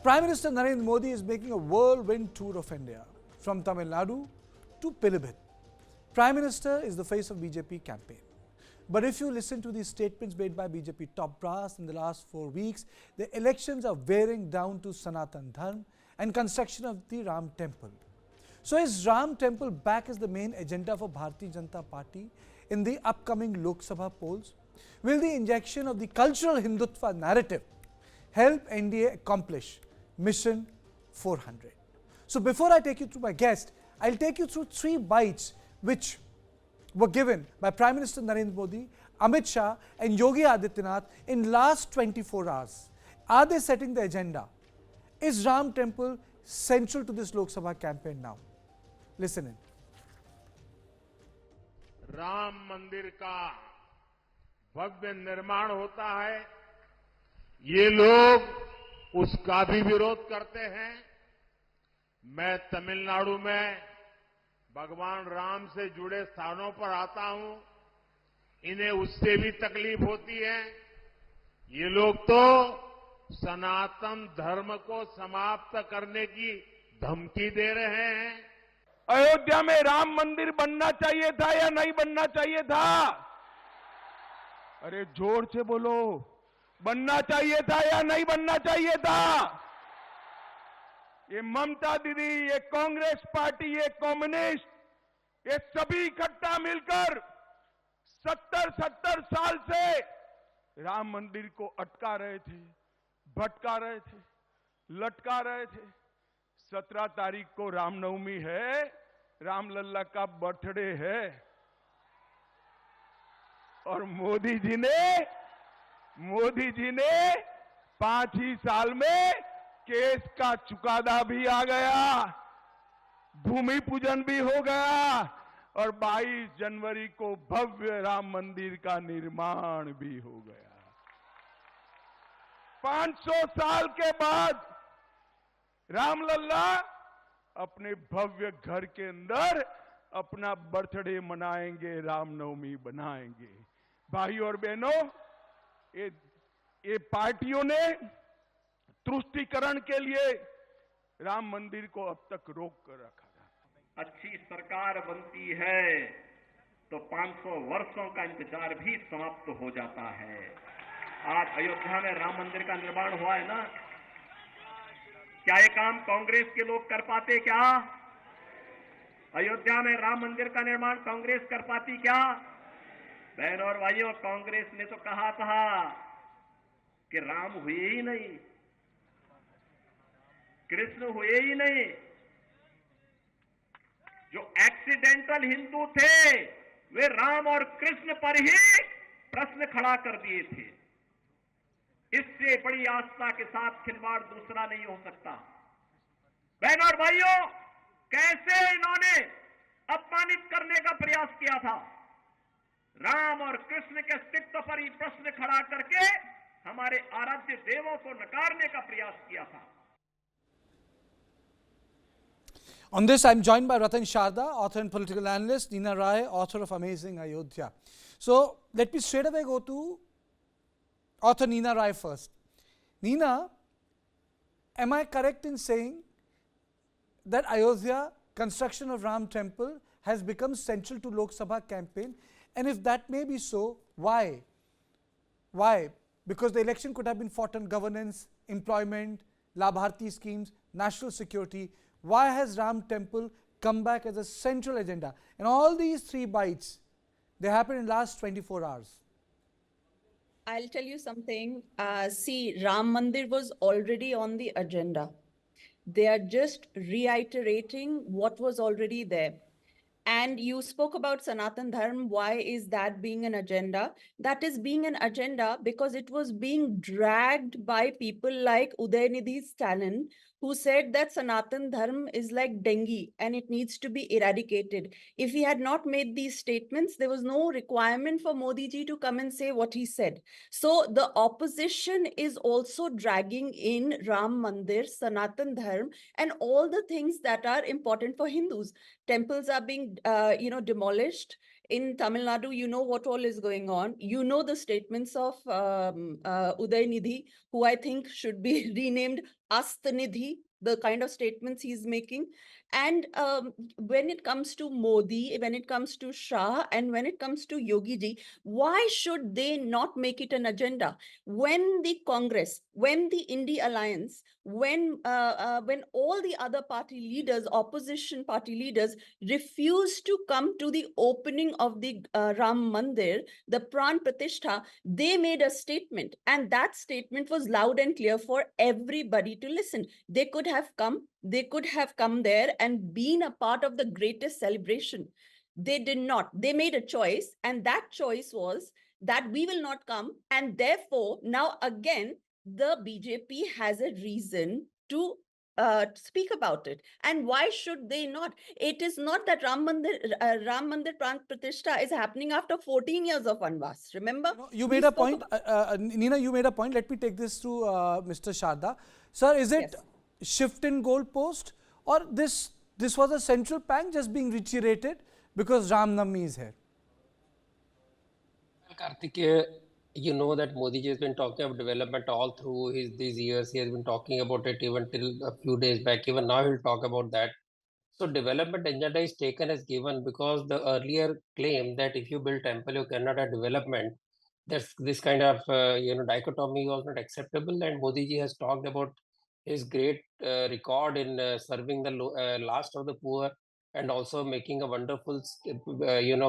Prime Minister Narendra Modi is making a whirlwind tour of India, from Tamil Nadu to Pilibhit. Prime Minister is the face of BJP campaign. But if you listen to these statements made by BJP top brass in the last 4 weeks, the elections are wearing down to Sanatan Dharma and construction of the Ram Temple. So is Ram Temple back as the main agenda for Bharatiya Janata Party in the upcoming Lok Sabha polls? Will the injection of the Cultural Hindutva narrative help NDA accomplish Mission 400? So before I take you through my guest, I'll take you through 3 bites which were given by Prime Minister Narendra Modi, Amit Shah and Yogi Adityanath in last 24 hours. Are they setting the agenda? Is Ram Temple central to this Lok Sabha campaign now? Listen in. Ram मंदिर का भव्य निर्माण होता है, ये लोग उसका भी विरोध करते हैं। मैं तमिलनाडु में भगवान राम से जुड़े स्थानों पर आता हूं, इन्हें उससे भी तकलीफ होती है। ये लोग तो सनातन धर्म को समाप्त करने की धमकी दे रहे हैं। अयोध्या में राम मंदिर बनना चाहिए था या नहीं बनना चाहिए था? अरे जोर से बोलो, बनना चाहिए था या नहीं बनना चाहिए था? ये ममता दीदी, ये कांग्रेस पार्टी, ये कम्युनिस्ट, ये सभी इकट्ठा मिलकर 70 साल से राम मंदिर को अटका रहे थे, भटका रहे थे, लटका रहे थे। 17 तारीख को रामनवमी है, रामलल्ला का बर्थडे है, और मोदी जी ने 5 ही साल में केस का चुकादा भी आ गया, भूमि पूजन भी हो गया और 22 जनवरी को भव्य राम मंदिर का निर्माण भी हो गया। 500 साल के बाद रामलल्ला अपने भव्य घर के अंदर अपना बर्थडे मनाएंगे, रामनवमी बनाएंगे। भाइयों और बहनों, ये पार्टियों ने तुष्टीकरण के लिए राम मंदिर को अब तक रोक कर रखा था। अच्छी सरकार बनती है तो 500 वर्षों का इंतजार भी समाप्त हो जाता है। आज अयोध्या में राम मंदिर का निर्माण हुआ है ना, क्या ये काम कांग्रेस के लोग कर पाते क्या? अयोध्या में राम मंदिर का निर्माण कांग्रेस कर पाती क्या? बहनों और भाइयों, कांग्रेस ने तो कहा था कि राम हुए ही नहीं, कृष्ण हुए ही नहीं। जो एक्सीडेंटल हिंदू थे वे राम और कृष्ण पर ही प्रश्न खड़ा कर दिए थे। इससे बड़ी आस्था के साथ खिलवाड़ दूसरा नहीं हो सकता। बहनों और भाइयों, कैसे इन्होंने अपमानित करने का प्रयास किया था। राम और कृष्ण के अस्तित्व पर ही प्रश्न खड़ा करके हमारे आराध्य देवों को नकारने का प्रयास किया था। On this, I'm joined by Ratan Sharda, author and political analyst, Neena Rai, author of Amazing Ayodhya. So, let me straight away go to author Neena Rai first. Neena, am I correct in saying that Ayodhya, construction of Ram Temple, has become central to Lok Sabha campaign? And if that may be so, why? Why? Because the election could have been fought on governance, employment, Labharti schemes, national security. Why has Ram Temple come back as a central agenda? And all these 3 bites, they happened in last 24 hours. I'll tell you something. See, Ram Mandir was already on the agenda. They are just reiterating what was already there. And you spoke about Sanatan Dharma. Why is that being an agenda? That is being an agenda because it was being dragged by people like Udayanidhi Stalin, who said that Sanatan Dharma is like dengue and it needs to be eradicated. If he had not made these statements, there was no requirement for Modi ji to come and say what he said. So the opposition is also dragging in Ram Mandir, Sanatan Dharma, and all the things that are important for Hindus. Temples are being, demolished. In Tamil Nadu, you know what all is going on. You know the statements of Udaynidhi, who I think should be renamed Astanidhi, the kind of statements he's making. And when it comes to Modi, when it comes to Shah, and when it comes to Yogi ji, why should they not make it an agenda? When the Congress, when the I.N.D.I.A Alliance, when all the other party leaders, opposition party leaders, refused to come to the opening of the Ram Mandir, the Pran Pratishtha, they made a statement. And that statement was loud and clear for everybody to listen. They could have come there and been a part of the greatest celebration. They did not. They made a choice, and that choice was that we will not come. And therefore, now again, the BJP has a reason to speak about it. And why should they not? It is not that Ram Mandir Pran Pratishtha is happening after 14 years of Vanvas. Remember? You We made a spoke point, about- Nina, you made a point. Let me take this to Mr. Sharda. Sir, is it shift in goalpost, or this was a central plank just being reiterated because Ram Navami is here? Karthik, you know that Modi ji has been talking about development all through these years. He has been talking about it even till a few days back. Even now, he'll talk about that. So, development agenda is taken as given because the earlier claim that if you build temple, you cannot have development. This kind of dichotomy was not acceptable. And Modi ji has talked about his great record in serving the last of the poor, and also making a wonderful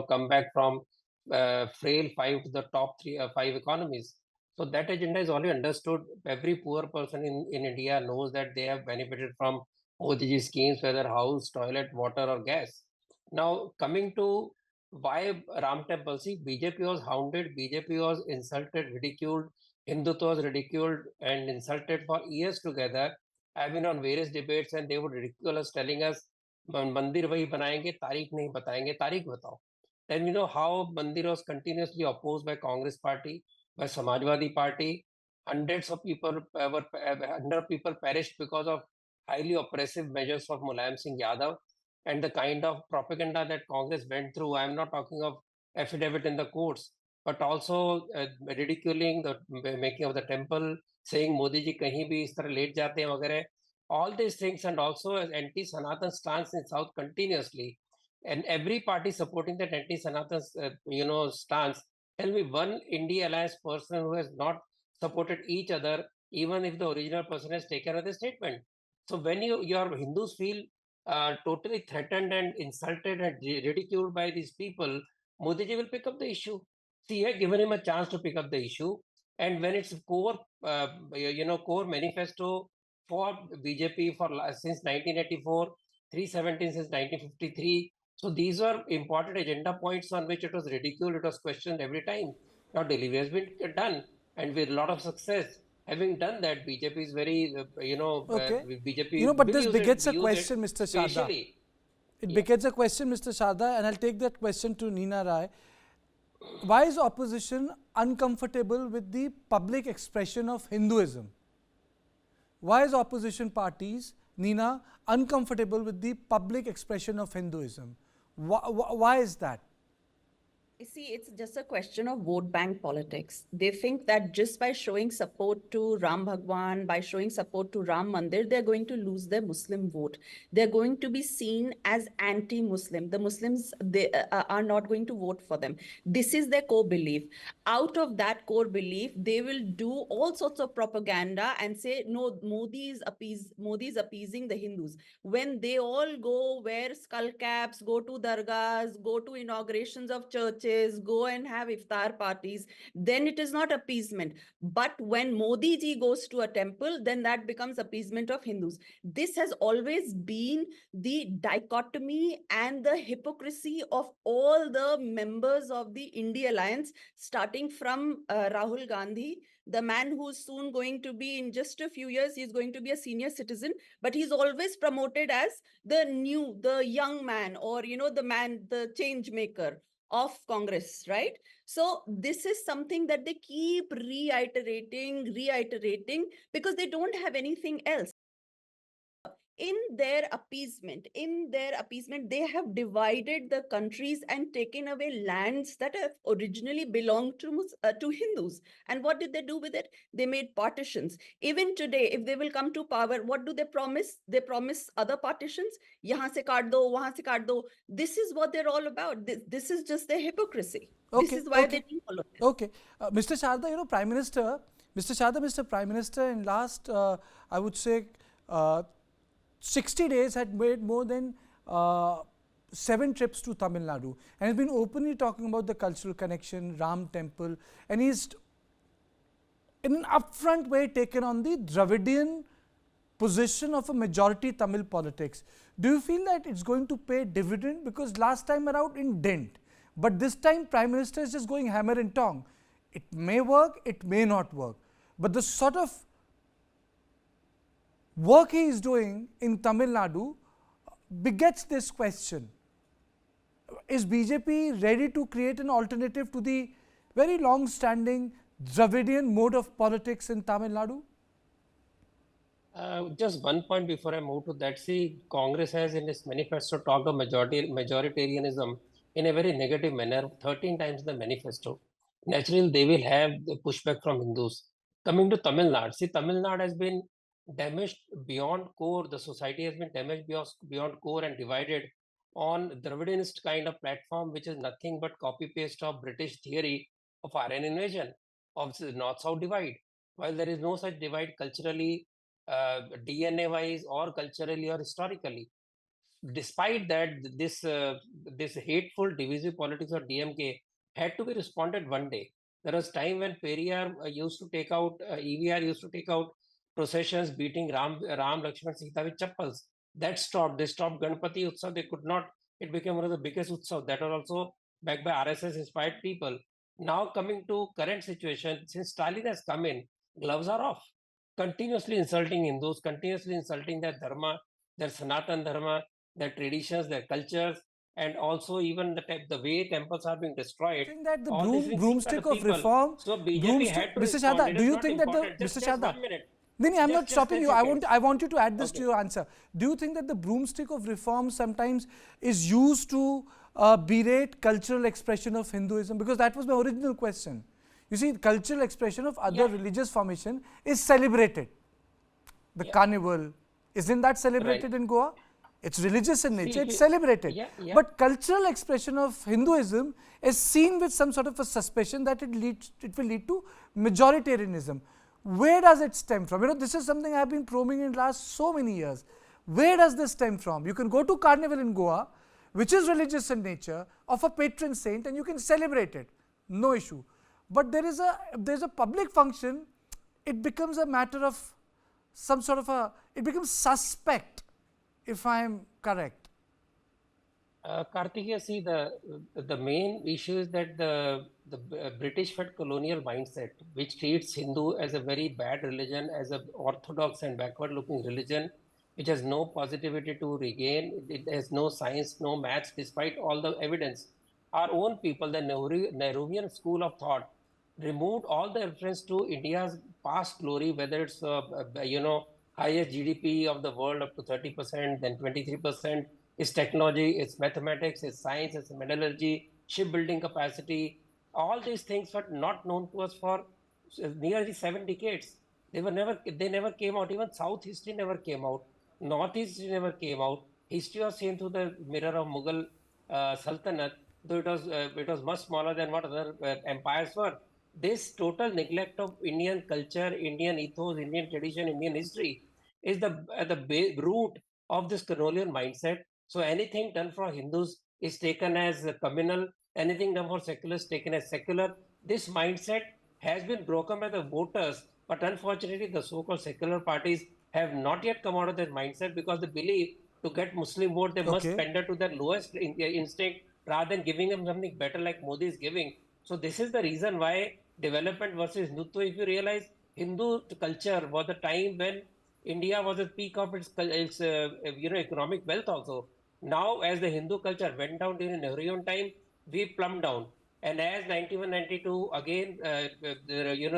comeback from frail five to the top five economies. So that agenda is already understood. Every poor person in India knows that they have benefited from Modi ji schemes, whether house, toilet, water, or gas. Now, coming to why Ram Temple, see, BJP was hounded, BJP was insulted, ridiculed, Hindutva was ridiculed and insulted for years together. I've been on various debates and they would ridicule us, telling us, मंदिर वही बनाएंगे, तारीख नहीं बताएंगे, तारीख बताओ. Then you know how Mandir was continuously opposed by Congress Party, by Samajwadi Party. Hundreds of people perished because of highly oppressive measures of Mulayam Singh Yadav, and the kind of propaganda that Congress went through. I'm not talking of affidavit in the courts, but also ridiculing the making of the temple, saying Modi ji kahin bhi is tarah late jate hain वगैरह. All these things, and also as anti-Sanatan stance in South continuously, and every party supporting that anti-Sanatan stance. Tell me one India Alliance person who has not supported each other, even if the original person has taken another statement. So when your Hindus feel totally threatened and insulted and ridiculed by these people, Modi ji will pick up the issue. See, he had given him a chance to pick up the issue, and when it's core manifesto for BJP for since 1984, 317 since 1953. So these were important agenda points on which it was ridiculed, it was questioned every time. Now delivery has been done, and with a lot of success. Having done that, BJP is very, Okay. BJP But will this use begets a use question, Mr. Sharda. spatially. It begets a question, Mr. Sharda, and I'll take that question to Nina Rai. Why is opposition uncomfortable with the public expression of Hinduism? Why is opposition parties, Nina, uncomfortable with the public expression of Hinduism? Why is that? You see, it's just a question of vote bank politics. They think that just by showing support to Ram Bhagwan, by showing support to Ram Mandir, they're going to lose their Muslim vote. They're going to be seen as anti-Muslim. The Muslims are not going to vote for them. This is their core belief. Out of that core belief, they will do all sorts of propaganda and say, no, Modi is appeasing the Hindus. When they all go wear skull caps, go to dargahs, go to inaugurations of churches, go and have iftar parties, then it is not appeasement. But when Modi ji goes to a temple, then that becomes appeasement of Hindus. This has always been the dichotomy and the hypocrisy of all the members of the I.N.D.I.A Alliance, starting from Rahul Gandhi, the man who's soon going to be, in just a few years, he's going to be a senior citizen, but he's always promoted as the young man, or, the change maker of Congress, right? So this is something that they keep reiterating, because they don't have anything else. in their appeasement, they have divided the countries and taken away lands that have originally belonged to Hindus. And what did they do with it? They made partitions. Even today, if they will come to power, what do they promise? They promise other partitions. Yahan se kaat do, wahan se kaat do. This is what they're all about. This is just their hypocrisy. This Okay, is why okay, they didn't follow this. okay. Mr. Sharda, Prime Minister, Mr. Sharda, Mr. Prime Minister, in last, I would say, 60 days had made more than 7 trips to Tamil Nadu and has been openly talking about the cultural connection, Ram Temple, and he's in an upfront way taken on the Dravidian position of a majority Tamil politics. Do you feel that it's going to pay dividend? Because last time around it didn't. But this time Prime Minister is just going hammer and tong. It may work, it may not work. But the sort of work he is doing in Tamil Nadu begets this question. Is BJP ready to create an alternative to the very long-standing Dravidian mode of politics in Tamil Nadu? Just one point before I move to that. See, Congress has in its manifesto talked of majoritarianism in a very negative manner 13 times in the manifesto. Naturally, they will have the pushback from Hindus. Coming to Tamil Nadu, see, Tamil Nadu has been damaged beyond core. The society has been damaged beyond core and divided on Dravidianist kind of platform, which is nothing but copy-paste of British theory of foreign invasion, of the North-South divide. While there is no such divide culturally, DNA-wise or culturally or historically. Despite that, this hateful divisive politics of DMK had to be responded one day. There was time when Periyar used to take out, EVR used to take out processions beating Ram, Lakshman, Sita with chappals. That stopped. They stopped Ganpati Utsav. They could not. It became one of the biggest Utsav that are also backed by RSS inspired people. Now coming to current situation, since Stalin has come in, gloves are off. Continuously insulting Hindus, continuously insulting their dharma, their Sanatan dharma, their traditions, their cultures, and also even the way temples are being destroyed. Think that the All this being seen by broomstick the of people. reform, So BJP broomstick, had to Mr. respond. Shada, It do is you not think that the important. Mr. Just Shada? 1 minute. No, I'm not Just stopping 10 you. seconds. I want you to add this to Okay. your answer. Do you think that the broomstick of reform sometimes is used to berate cultural expression of Hinduism? Because that was my original question. You see, cultural expression of other religious formation is celebrated. The carnival, isn't that celebrated in Goa? It's religious in nature, it's celebrated. But cultural expression of Hinduism is seen with some sort of a suspicion that it will lead to majoritarianism. Where does it stem from? This is something I've been probing in the last so many years. Where does this stem from? You can go to carnival in Goa, which is religious in nature, of a patron saint, and you can celebrate it. No issue. But there's a public function, it becomes a matter of some sort of it becomes suspect, if I am correct. Kartikeya, see, the main issue is that the British-fed colonial mindset, which treats Hindu as a very bad religion, as an orthodox and backward-looking religion, which has no positivity to regain, it has no science, no maths, despite all the evidence. Our own people, the Nehruvian school of thought, removed all the reference to India's past glory, whether it's highest GDP of the world up to 30%, then 23%. It's technology, it's mathematics, it's science, it's metallurgy, shipbuilding capacity. All these things were not known to us for nearly 7 decades. They never came out. Even South history never came out. North history never came out. History was seen through the mirror of Mughal Sultanate, though it was much smaller than what other empires were. This total neglect of Indian culture, Indian ethos, Indian tradition, Indian history is the root of this colonial mindset. So anything done for Hindus is taken as communal, anything done for seculars is taken as secular. This mindset has been broken by the voters, but unfortunately the so-called secular parties have not yet come out of that mindset because they believe to get Muslim vote, they must pander to their lowest instinct rather than giving them something better like Modi is giving. So this is the reason why development versus Hindutva, if you realize, Hindu culture was the time when India was at peak of its economic wealth also. Now, as the Hindu culture went down during Nehruvian time, we plumbed down. And as 91, 92, again,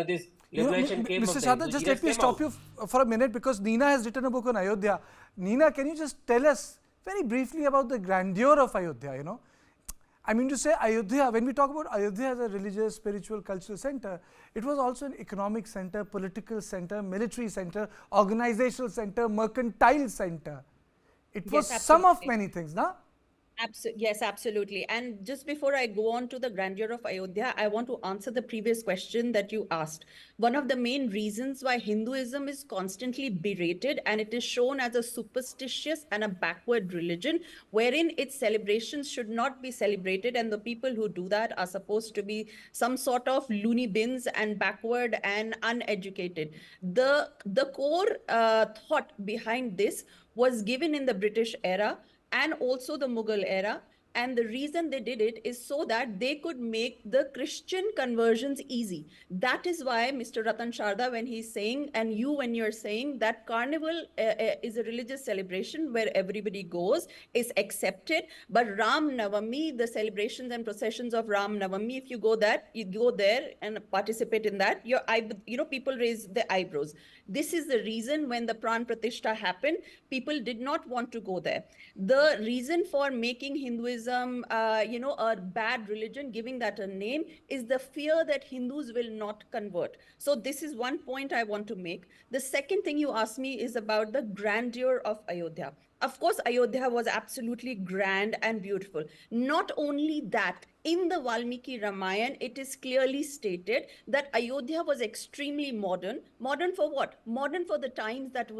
this Liberation came Mr. of the Shada, Hindus. just Yes, let me came stop out. you for a minute, because Neena has written a book on Ayodhya. Neena, can you just tell us very briefly about the grandeur of Ayodhya, I mean to say, Ayodhya, when we talk about Ayodhya as a religious, spiritual, cultural center, it was also an economic center, political center, military center, organizational center, mercantile center. It was Yes, some of absolutely. many things, na? Yes, absolutely. And just before I go on to the grandeur of Ayodhya, I want to answer the previous question that you asked. One of the main reasons why Hinduism is constantly berated and it is shown as a superstitious and a backward religion, wherein its celebrations should not be celebrated, and the people who do that are supposed to be some sort of loony bins and backward and uneducated. The core thought behind this was given in the British era and also the Mughal era. And the reason they did it is so that they could make the Christian conversions easy. That is why Mr. Ratan Sharda, when he's saying, and you when you're saying that carnival is a religious celebration where everybody goes, is accepted. But Ram Navami, the celebrations and processions of Ram Navami, if you go there and participate in that, people raise their eyebrows. This is the reason when the Pran Pratishtha happened, people did not want to go there. The reason for making Hinduism, a bad religion, giving that a name, is the fear that Hindus will not convert. So this is one point I want to make. The second thing you asked me is about the grandeur of Ayodhya. Of course, Ayodhya was absolutely grand and beautiful. Not only that, in the Valmiki Ramayana, it is clearly stated that Ayodhya was extremely modern. Modern for what? Modern for the times that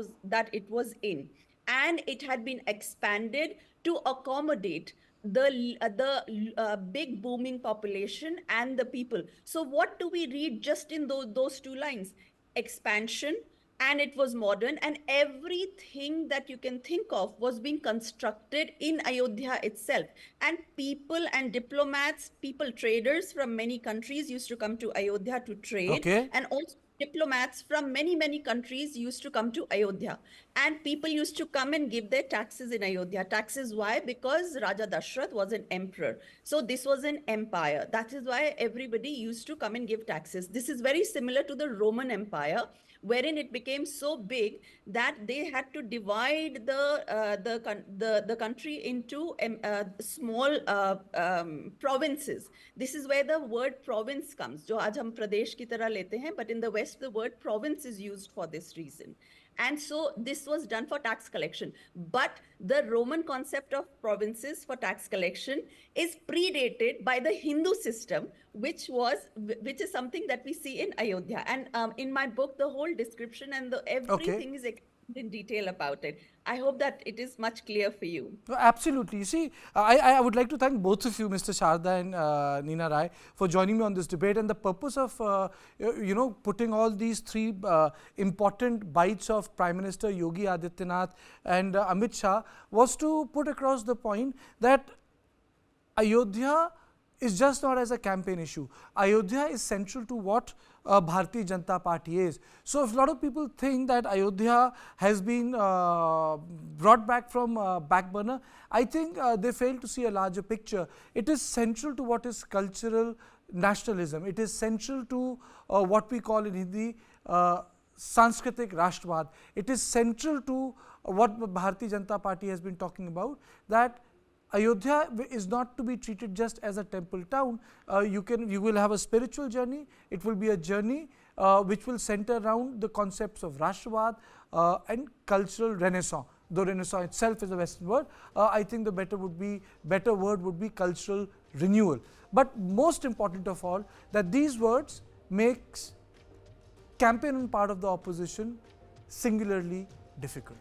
it was in. And it had been expanded to accommodate the big booming population and the people. So what do we read just in those two lines? Expansion, and it was modern, and everything that you can think of was being constructed in Ayodhya itself. And people and diplomats, traders from many countries used to come to Ayodhya to trade, Okay. and also diplomats from many countries used to come to Ayodhya, and people used to come and give their taxes in Ayodhya. Taxes, why? Because Raja Dashrath was an emperor, so this was an empire. That is why everybody used to come and give taxes. This is very similar to the Roman Empire, wherein it became so big that they had to divide the country into small provinces. This is where the word province comes, jo aaj hum pradesh ki tarah lete hain, but in the West the word province is used for this reason. And so this was done for tax collection. But the Roman concept of provinces for tax collection is predated by the Hindu system, which is something that we see in Ayodhya. And in my book, the whole description and everything is explained in detail about it. I hope that it is much clear for you. No, absolutely. You see, I would like to thank both of you, Mr. Sharda and Neena Rai, for joining me on this debate. And the purpose of, putting all these three important bites of Prime Minister Yogi Adityanath and Amit Shah was to put across the point that Ayodhya is just not as a campaign issue. Ayodhya is central to what Bharatiya Janata Party is. So if a lot of people think that Ayodhya has been brought back from back burner, I think they fail to see a larger picture. It is central to what is cultural nationalism. It is central to what we call in Hindi Sanskritik Rashtravad. It is central to what Bharatiya Janata Party has been talking about, that Ayodhya is not to be treated just as a temple town. You will have a spiritual journey. It will be a journey which will center around the concepts of Rashtravad and cultural renaissance. Though renaissance itself is a Western word, I think the better word would be cultural renewal. But most important of all, that these words makes campaign on part of the opposition singularly difficult.